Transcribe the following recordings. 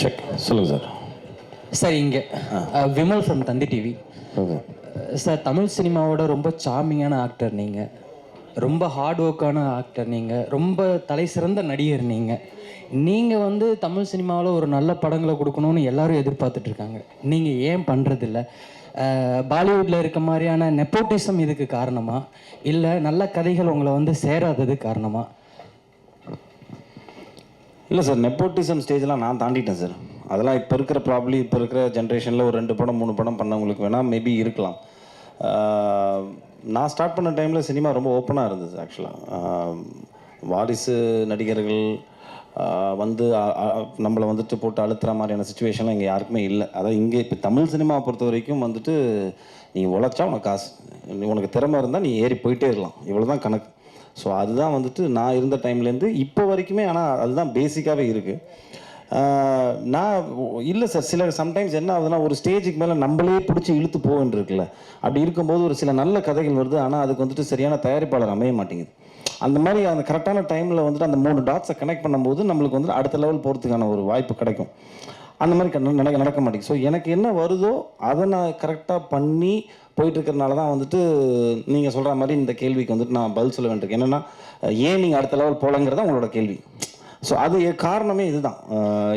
Check சொல்லுங்கள் sir. Sir இங்கே Vimal from Thanthi TV. Okay sir, Tamil சினிமாவோட ரொம்ப சார்மிங்கான ஆக்டர் நீங்கள், ரொம்ப ஹார்ட் ஒர்க்கான ஆக்டர் நீங்கள், ரொம்ப தலை சிறந்த நடிகர் நீங்கள் வந்து தமிழ் சினிமாவில் ஒரு நல்ல படங்களை கொடுக்கணும்னு எல்லாரும் எதிர்பார்த்துட்ருக்காங்க. நீங்கள் ஏன் பண்ணுறதில்ல? பாலிவுட்டில் இருக்க மாதிரியான நெப்போட்டிசம் இதுக்கு காரணமா, இல்லை நல்ல கதைகள் உங்களை வந்து சேராதது காரணமா? இல்லை சார், நெப்போட்டிசம் ஸ்டேஜ்லாம் நான் தாண்டிட்டேன் சார். அதெல்லாம் இப்போ இருக்கிற ப்ராப்ளி இப்போ இருக்கிற ஜென்ரேஷனில் ஒரு 2 படம் 3 படம் பண்ணவங்களுக்கு வேணால் மேபி இருக்கலாம். நான் ஸ்டார்ட் பண்ண டைமில் சினிமா ரொம்ப ஓப்பனாக இருந்தது. ஆக்சுவலாக வாரிசு நடிகர்கள் வந்து நம்மளை வந்துட்டு போட்டு அழுத்துற மாதிரியான சுச்சுவேஷன்லாம் இங்கே யாருக்குமே இல்லை. அதாவது இங்கே இப்போ தமிழ் சினிமாவை பொறுத்த வரைக்கும் வந்துட்டு நீ உழைச்சா உனக்கு காசு, உனக்கு திறமை இருந்தால் நீ ஏறி போயிட்டே இருக்கலாம், இவ்வளோ தான் கணக்கு. ஸோ அதுதான் வந்துட்டு நான் இருந்த டைம்லேருந்து இப்போ வரைக்குமே. ஆனால் அதுதான் பேசிக்காகவே இருக்குது. நான் இல்லை சார், சில சம்டைம்ஸ் என்ன ஆகுதுன்னா, ஒரு ஸ்டேஜுக்கு மேலே நம்மளே பிடிச்சி இழுத்து போவேன் இருக்குல்ல, அப்படி இருக்கும்போது ஒரு சில நல்ல கதைகள் வருது, ஆனால் அதுக்கு வந்துட்டு சரியான தயாரிப்பாளர் அமைய மாட்டேங்குது. அந்த மாதிரி அந்த கரெக்டான டைமில் வந்துட்டு அந்த 3 டாட்ஸை கனெக்ட் பண்ணும்போது நம்மளுக்கு வந்துட்டு அடுத்த லெவல் போகிறதுக்கான ஒரு வாய்ப்பு கிடைக்கும். அந்த மாதிரி நடக்க மாட்டேங்குது. ஸோ எனக்கு என்ன வருதோ அதை நான் கரெக்டாக பண்ணி போயிட்டுருக்கிறனால தான் வந்துட்டு நீங்கள் சொல்கிற மாதிரி இந்த கேள்விக்கு வந்துட்டு நான் பதில் சொல்ல வேண்டியிருக்கு. என்னென்னா, ஏன் நீங்கள் அடுத்த லெவல் போகலங்கிறதா உங்களோட கேள்வி. ஸோ அது காரணமே இதுதான்.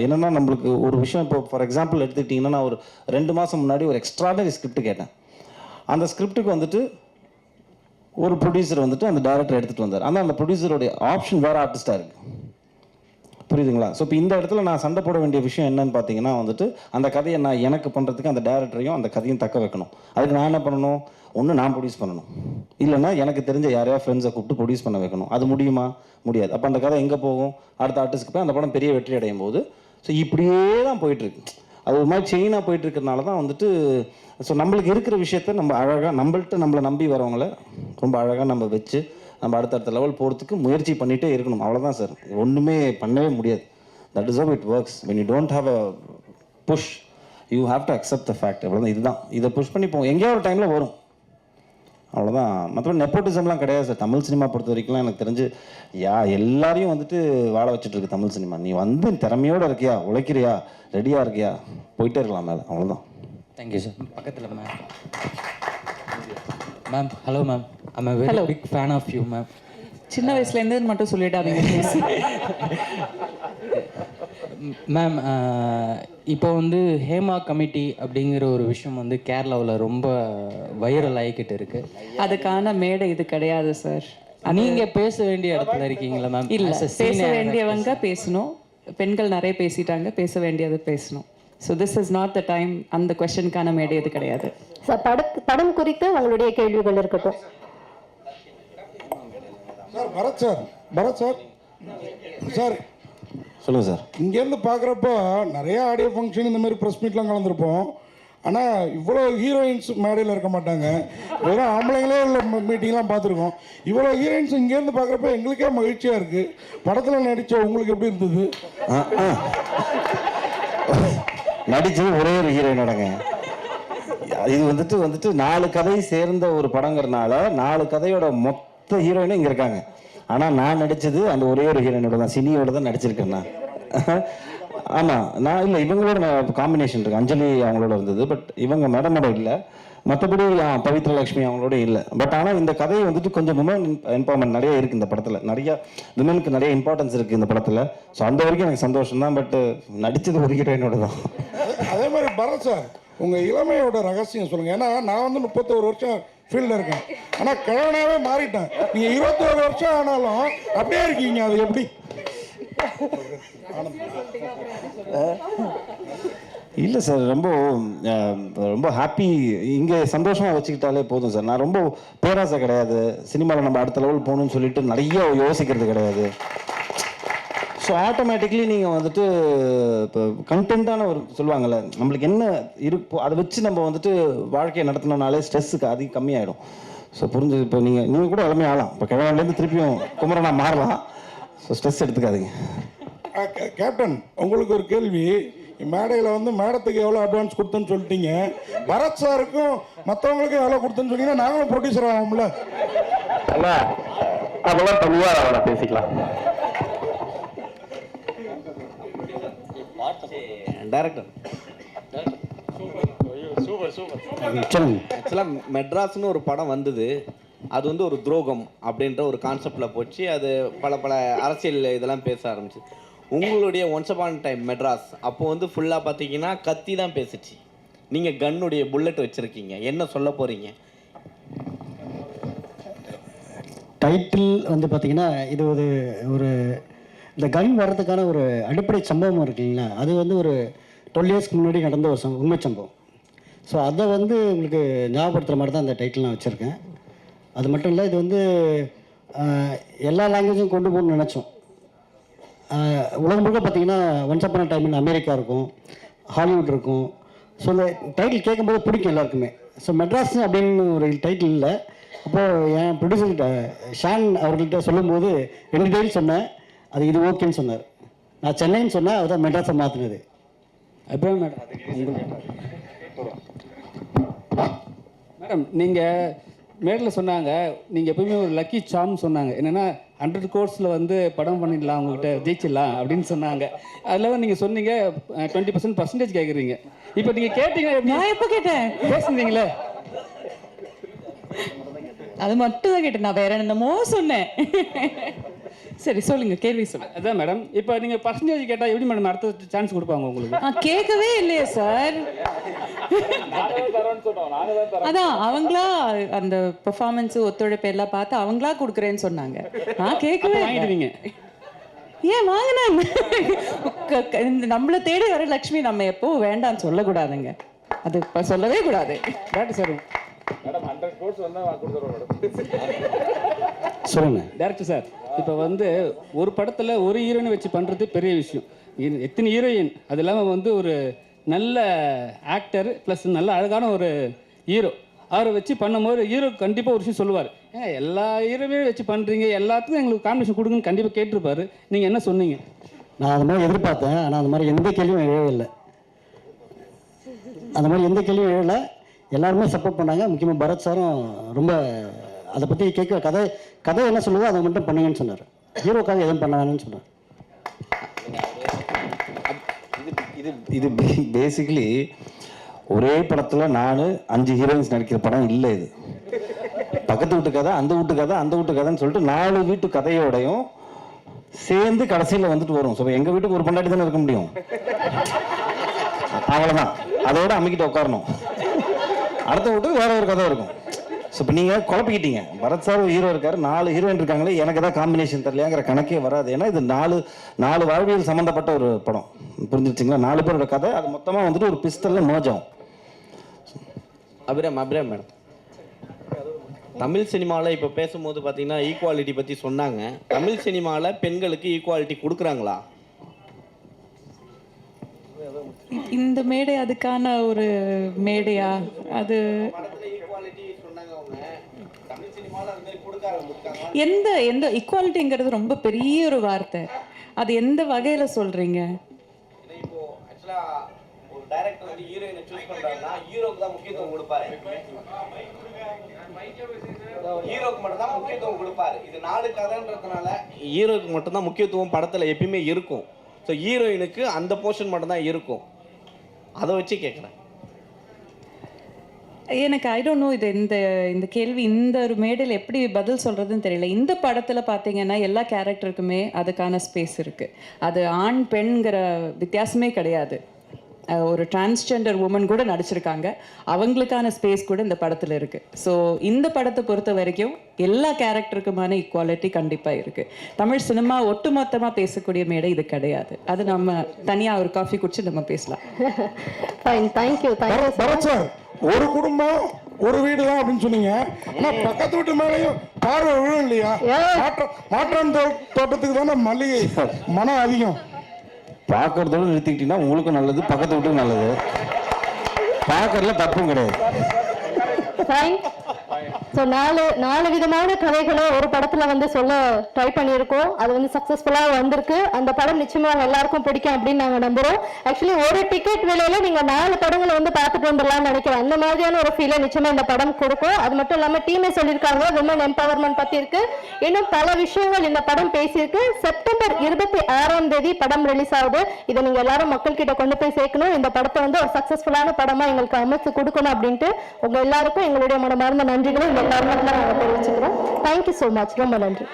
என்னென்னா, நம்மளுக்கு ஒரு விஷயம் இப்போ ஃபார் எக்ஸாம்பிள் எடுத்துக்கிட்டிங்கன்னா, நான் ஒரு 2 மாதம் முன்னாடி ஒரு எக்ஸ்ட்ராடனரி ஸ்கிரிப்ட் கேட்டேன். அந்த ஸ்கிரிப்டுக்கு வந்துட்டு ஒரு ப்ரொடியூசர் வந்துட்டு அந்த டைரக்டர் எடுத்துகிட்டு வந்தார். ஆனால் அந்த ப்ரொடியூசருடைய ஆப்ஷன் வேறு ஆர்டிஸ்ட்டாக இருக்குது. புரியுதுங்களா? ஸோ இப்போ இந்த இடத்துல நான் சண்டை போட வேண்டிய விஷயம் என்னன்னு பார்த்தீங்கன்னா வந்துட்டு, அந்த கதையை நான் எனக்கு பண்ணுறதுக்கு அந்த டேரக்டரையும் அந்த கதையும் தக்க வைக்கணும். அதுக்கு நான் என்ன பண்ணணும்? ஒன்று நான் ப்ரொடியூஸ் பண்ணணும், இல்லைன்னா எனக்கு தெரிஞ்ச யாரையா ஃப்ரெண்ட்ஸை கூப்பிட்டு ப்ரொடியூஸ் பண்ண வைக்கணும். அது முடியுமா? முடியாது. அப்போ அந்த கதை எங்கே போகும்? அடுத்த ஆர்டிஸ்ட்க்கு போய் அந்த படம் பெரிய வெற்றி அடையும் போது. ஸோ இப்படியே தான் போயிட்டுருக்கு. அது ஒரு மாதிரி செயினாக போயிட்டுருக்கிறதுனால தான் வந்துட்டு, ஸோ நம்மளுக்கு இருக்கிற விஷயத்த நம்ம அழகாக நம்மளை நம்பி வரவங்கள ரொம்ப அழகாக நம்ம வச்சு நம்ம அடுத்தடுத்த லெவல் போகிறதுக்கு முயற்சி பண்ணிகிட்டே இருக்கணும். அவ்வளோதான் சார், ஒன்றுமே பண்ணவே முடியாது. That is how it works. When you don't have a push, you have to accept the fact. அவ்வளோதான். இதுதான், இதை புஷ் பண்ணி போவோம், எங்கேயோ ஒரு டைமில் வரும், அவ்வளோதான். மற்றபடி நெப்போட்டிசம்லாம் கிடையாது சார். தமிழ் சினிமா பொறுத்த வரைக்கும்லாம் எனக்கு தெரிஞ்சு எல்லாரையும் வந்துட்டு வாழ வச்சுட்டு இருக்கு தமிழ் சினிமா. நீ வந்து திறமையோடு இருக்கியா, உழைக்கிறியா, ரெடியாக இருக்கியா, போயிட்டே இருக்கலாம் மேலே, அவ்வளோதான். Thank you sir. பக்கத்தில் ma'am. Hello ma'am. I'm a very big fan of you ma'am. சின்ன வயசுலேருந்து மட்டும் சொல்லிடாதீங்க மேம். இப்போ வந்து ஹேமா கமிட்டி அப்படிங்கிற ஒரு விஷயம் வந்து கேரளாவில் ரொம்ப வைரல் ஆகிக்கிட்டு இருக்கு. அதுக்கான மேடை இது கிடையாது சார். நீங்கள் பேச வேண்டிய இடத்துல இருக்கீங்களா மேம்? இல்லை, பேச வேண்டியவங்க பேசணும். பெண்கள் நிறைய பேசிட்டாங்க, பேச வேண்டியது பேசணும். So this is not the time. அந்த கொஸ்டினுக்கான மேடை இது கிடையாது சார். படம் குறித்து உங்களுடைய கேள்விகள் இருக்கட்டும் சார். பரத் சார் சார் சொல்லுங்கள் சார். இங்கேருந்து பார்க்குறப்போ நிறையா ஆடியோ ஃபங்க்ஷன் இந்த மாதிரி ப்ரெஸ் மீட்லாம் கலந்துருப்போம். ஆனால் இவ்வளோ ஹீரோயின்ஸ் மேடையில் இருக்க மாட்டாங்க, வெறும் ஆம்பளைங்களே உள்ள மீட்டிங்லாம் பார்த்துருக்கோம். இவ்வளோ ஹீரோயின்ஸ் இங்கேருந்து பார்க்குறப்ப எங்களுக்கே மகிழ்ச்சியாக இருக்குது. படத்தில் நடித்த உங்களுக்கு எப்படி இருந்தது? நடித்தது ஒரே ஒரு ஹீரோயினோடங்க. இது வந்துட்டு 4 கதை சேர்ந்த ஒரு படங்கிறதுனால 4 கதையோட மொத்த ஹீரோயினும் இங்கே இருக்காங்க. ஆனால் நான் நடித்தது அந்த ஒரே ஒரு ஹீரோயினோட தான், சினியோட தான் நடிச்சிருக்கேன் நான். ஆமாம், நான் இல்லை, இவங்களோட காம்பினேஷன் இருக்குது. அஞ்சலி அவங்களோட இருந்தது, பட் இவங்க மேடமோட இல்லை. மற்றபடி பவித்ரா லக்ஷ்மி அவங்களோட இல்லை. பட் ஆனால் இந்த கதையை வந்துட்டு கொஞ்சம் விமன் எம்பவர்மெண்ட் நிறைய இருக்குது இந்த படத்தில். நிறையா விமனுக்கு நிறைய இம்பார்ட்டன்ஸ் இருக்குது இந்த படத்தில். ஸோ அந்த வரைக்கும் எனக்கு சந்தோஷம் தான். பட் நடித்தது ஒரு ஹீரோயினோட தான். அதே மாதிரி பரத் சார், உங்கள் இளமையோட ரகசியம் சொல்லுங்கள். ஏன்னா நான் வந்து 31 வருஷம் ஃபீல்டில் இருக்கேன், ஆனால் கிழவனாகவே மாறிட்டேன். நீங்கள் 21 வருஷம் ஆனாலும் அப்படியே இருக்கீங்க, அது எப்படி? இல்லை சார், ரொம்ப ஹாப்பி. இங்கே சந்தோஷமாக வச்சுக்கிட்டாலே போதும் சார். நான் ரொம்ப பேராசை கிடையாது. சினிமாவில் நம்ம அடுத்த லெவல் போகணும்னு சொல்லிட்டு நிறைய யோசிக்கிறது கிடையாது. ஸோ ஆட்டோமேட்டிக்லி நீங்கள் வந்துட்டு இப்போ கண்டென்ட்டான ஒரு சொல்லுவாங்கள்ல, நம்மளுக்கு என்ன இருப்போ அதை வச்சு நம்ம வந்துட்டு வாழ்க்கையை நடத்தினோம்னாலே ஸ்ட்ரெஸ்ஸுக்கு அதிகம் கம்மியாயிடும். ஸோ புரிஞ்சு, இப்போ நீங்கள் கூட எல்லாமே ஆகலாம். இப்போ கிழவன்லேருந்து திருப்பியும் குமரனா மாறலாம். ஸோ ஸ்ட்ரெஸ் எடுத்துக்காதீங்க. கேப்டன், உங்களுக்கு ஒரு கேள்வி. மேடையில் வந்து மேடத்துக்கு எவ்வளோ அட்வான்ஸ் கொடுத்தேன்னு சொல்லிட்டீங்க, பரத் சாருக்கும் மற்றவங்களுக்கும் எவ்வளோ கொடுத்தேன்னு சொன்னீங்கன்னா நாங்களும் ப்ரொடியூசர் ஆகும்ல? அதெல்லாம் தனியாக பேசிக்கலாம். டைரக்டர் ஆக்சுவலாக மெட்ராஸ்னு ஒரு படம் வந்தது. அது வந்து ஒரு துரோகம் அப்படின்ற ஒரு கான்செப்டில் போச்சு. அது பல அரசியல் இதெல்லாம் பேச ஆரம்பிச்சு. உங்களுடைய ஒன்ஸ் அப்பான் டைம் மெட்ராஸ் அப்போ வந்து ஃபுல்லாக பார்த்தீங்கன்னா கத்தி தான் பேசுச்சு. நீங்கள் கன்னுடைய புல்லட் வச்சுருக்கீங்க, என்ன சொல்ல போகிறீங்க? டைட்டில் வந்து பார்த்திங்கன்னா இது ஒரு இந்த கன் வர்றதுக்கான ஒரு அடிப்படை சம்பவம் இருக்குங்களா, அது வந்து ஒரு 12 இயர்ஸ்க்கு முன்னாடி நடந்த ஒரு உண்மை சம்பவம். ஸோ அதை வந்து உங்களுக்கு ஞாபகப்படுத்துகிற மாதிரி தான் அந்த டைட்டில் நான் வச்சுருக்கேன். அது மட்டும் இல்லை, இது வந்து எல்லா லாங்குவேஜும் கொண்டு போகணும்னு நினச்சோம். உலகம் முழுக்க பார்த்திங்கன்னா once upon time in America இருக்கும், ஹாலிவுட் இருக்கும். ஸோ இந்த டைட்டில் கேட்கும்போது பிடிக்கும் எல்லாருக்குமே. ஸோ மெட்ராஸ் அப்படின்னு ஒரு டைட்டில் இல்லை. அப்போது என் ப்ரொடியூசர்கிட்ட ஷான் அவர்கள்ட்ட சொல்லும்போது 2 டைட்டில் சொன்னேன். அது இது ஓகேன்னு சொன்னார். நான் சென்னைன்னு சொன்னேன், அதுதான் மெட்ராஸை மாற்றினது. அப்புறம் மேடம் நீங்கள் மேடையில் சொன்னாங்க, நீங்கள் எப்பவுமே ஒரு லக்கி சாம் சொன்னாங்க. என்னென்னா 100 கோர்ஸில் வந்து படம் பண்ணிடலாம், உங்கள்கிட்ட ஜெயிச்சிடலாம் அப்படின்னு சொன்னாங்க. அதில் நீங்கள் சொன்னீங்க 20% கேட்குறீங்க. இப்போ நீங்கள் கேட்டீங்கன்னா நான் எப்போ கேட்டேன்? பேசுனீங்களே, அது மட்டும் தான் கேட்டேன், நான் வேற என்னமோ சொன்னேன். சரி சொல்லுங்க, கேள்வி சொல்லுங்க. அதான் மேடம், இப்போ நீங்கள் பர்சன்டேஜ் கேட்டால் எப்படி மேடம் அடுத்த சான்ஸ் கொடுப்பாங்க உங்களுக்கு? நான் கேட்கவே இல்லையே சார். அதான் அவங்களா அந்த பெர்ஃபார்மன்ஸ் ஒத்துழைப்பு எல்லாம் பார்த்து அவங்களா கொடுக்குறேன்னு சொன்னாங்க. நான் கேட்கவே வாங்கிடுவீங்க. ஏன் வாங்கினாங்க? நம்மளை தேடி வர லக்ஷ்மி நம்ம எப்போ வேண்டாம்னு சொல்லக்கூடாதுங்க, அது சொல்லவே கூடாது. டேரக்டர் சார், சொல்லுங்க டேரக்டர் சார், இப்போ வந்து ஒரு படத்தில் ஒரு ஹீரோயினை வச்சு பண்ணுறது பெரிய விஷயம். எத்தனை ஹீரோயின், அது இல்லாமல் வந்து ஒரு நல்ல ஆக்டர் ப்ளஸ் நல்ல அழகான ஒரு ஹீரோ, அவரை வச்சு பண்ணும்போது ஹீரோ கண்டிப்பாக ஒரு விஷயம் சொல்லுவார். ஏங்க எல்லா ஹீரோவே வச்சு பண்ணுறீங்க, எல்லாத்துக்கும் எங்களுக்கு காம்பினேஷன் கொடுங்கன்னு கண்டிப்பாக கேட்டிருப்பாரு. நீங்கள் என்ன சொன்னீங்க? நான் அந்த மாதிரி எதிர்பார்த்தேன், ஆனால் அந்த மாதிரி எந்த கேள்வியும் எழவில்லை. அந்த மாதிரி எந்த கேள்வியும் எழலை. எல்லாருமே சப்போர்ட் பண்ணாங்க. முக்கியமாக பரத் சாரும் ரொம்ப அதை பற்றி கேட்க கதை என்ன சொல்லுதோ அதை மட்டும் பண்ணுங்கன்னு சொன்னார். ஹீரோக்காக எதுவும் பண்ண வேணும்னு சொன்னார். இது பேசிக்கலி ஒரே படத்தில் 5 ஹீரோயின்ஸ் நடிக்கிற படம் இல்லை. இது பக்கத்து வீட்டு கதை, அந்த வீட்டு கதை, அந்த வீட்டு கதைன்னு சொல்லிட்டு 4 வீட்டு கதையோடையும் சேர்ந்து கடைசியில் வந்துட்டு வரும். ஸோ எங்கள் வீட்டுக்கு ஒரு பொண்டாட்டி தானே இருக்க முடியும், அவ்வளோதான். அதோட அமைக்கிட்டு உட்காரணும். அடுத்த வீட்டுக்கு வேற ஒரு கதை இருக்கும். ஸோ இப்போ நீங்கள் குழப்பிக்கிட்டீங்க. பரத் சார் ஹீரோ இருக்காரு, 4 ஹீரோயின் இருக்காங்களே, எனக்கு ஏதாவது காம்பினேஷன் தெரியலையாங்கிற கணக்கே வராது. ஏன்னா இது 4 வாழ்வியல் சம்மந்தப்பட்ட ஒரு படம், புரிஞ்சிருச்சிங்களா? 4 பேரோட கதை, அது மொத்தமாக வந்துட்டு ஒரு பிஸ்டலில் மர்ஜ் ஆகும். அபிராம் மேடம், தமிழ் சினிமாவில் இப்போ பேசும்போது பார்த்தீங்கன்னா ஈக்குவாலிட்டி பற்றி சொன்னாங்க. தமிழ் சினிமாவில் பெண்களுக்கு ஈக்குவாலிட்டி கொடுக்குறாங்களா? இந்த மேடை அதுக்கான ஒரு மேடையா? அது எந்த ஈக்குவாலிட்டிங்கிறது ரொம்ப பெரிய ஒரு வார்த்தை. அது எந்த வகையில சொல்றீங்க? இப்போ ஆக்சுவலா ஒரு டைரக்டர் வந்து ஹீரோயினை சூஸ் பண்றாருன்னா ஹீரோக்கு தான் முக்கியத்துவம் கொடுப்பாரு. ஹீரோக்கு மட்டும் தான் முக்கியத்துவம் கொடுப்பாரு. இது 4 கதைன்றதுனால ஹீரோக்கு மட்டும் தான் முக்கியத்துவம் படத்துல எப்பயுமே இருக்கும். ஸோ ஹீரோயினுக்கு அந்த போர்ஷன் மட்டும் தான் இருக்கும். அதை வச்சு கேட்குறேன். எனக்கு ஐ டோன்ட் நோ, இது இந்த கேள்வி இந்த ஒரு மேடையில் எப்படி பதில் சொல்கிறதுன்னு தெரியல. இந்த படத்தில் பார்த்தீங்கன்னா எல்லா கேரக்டருக்குமே அதுக்கான ஸ்பேஸ் இருக்குது. அது ஆண் பெண்கிற வித்தியாசமே கிடையாது. ஒரு டிரான்ஸ்ஜெண்டர் உமன் கூட நடிச்சிருக்காங்க, அவங்களுக்கான ஸ்பேஸ் கூட இந்த படத்தில் இருக்குது. ஸோ இந்த படத்தை பொறுத்த வரைக்கும் எல்லா கேரக்டருக்குமான ஈக்குவாலிட்டி கண்டிப்பாக இருக்குது. தமிழ் சினிமா ஒட்டுமொத்தமாக பேசக்கூடிய மேடை இது கிடையாது. அது நம்ம தனியாக ஒரு காஃபி குடிச்சு நம்ம பேசலாம். Fine, thank you. பரத் சார், ஒரு குடும்பம் ஒரு வீடு தான் அப்படின்னு சொன்னீங்க. ஆனா பக்கத்து வீட்டு மேலேயும் பார்வை விழும் இல்லையா? மாற்றான் தோட்டத்துக்கு தானே மல்லிகை மனம் அதிகம். பார்க்கறதோட நிறுத்திக்கிட்டீங்கன்னா உங்களுக்கும் நல்லது, பக்கத்து வீட்டுக்கும் நல்லது. பார்க்கறதுல தப்பும் கிடையாது. ஃபைன். ஸோ நாலு விதமான கதைகளை ஒரு படத்தில் வந்து சொல்ல ட்ரை பண்ணியிருக்கோம். அது வந்து சக்ஸஸ்ஃபுல்லாக வந்திருக்கு. அந்த படம் நிச்சயமாக எல்லாருக்கும் பிடிக்கும் அப்படின்னு நாங்கள் நம்புகிறோம். ஆக்சுவலி ஒரு டிக்கெட் விலையில நீங்கள் 4 படங்களை வந்து பார்த்துட்டு வந்துடலாம்னு நினைக்கிறேன். அந்த மாதிரியான ஒரு ஃபீலை நிச்சயமாக இந்த படம் கொடுக்கும். அது மட்டும் இல்லாமல் டீமே சொல்லியிருக்காங்க, விமன் எம்பவர்மெண்ட் பற்றி இருக்கு, இன்னும் பல விஷயங்கள் இந்த படம் பேசியிருக்கு. செப்டம்பர் 26ஆம் தேதி படம் ரிலீஸ் ஆகுது. இதை நீங்கள் எல்லாரும் மக்கள்கிட்ட கொண்டு போய் சேர்க்கணும். இந்த படத்தை வந்து ஒரு சக்ஸஸ்ஃபுல்லான படமாக எங்களுக்கு அமைச்சு கொடுக்கணும் அப்படின்ட்டு உங்கள் எல்லாருக்கும் எங்களுடைய மனமார்ந்த நன்றிகளும் இந்த தருணத்தில் நாங்கள் தெரிவிச்சுக்கிறோம். Thank you so much. ரொம்ப நன்றி.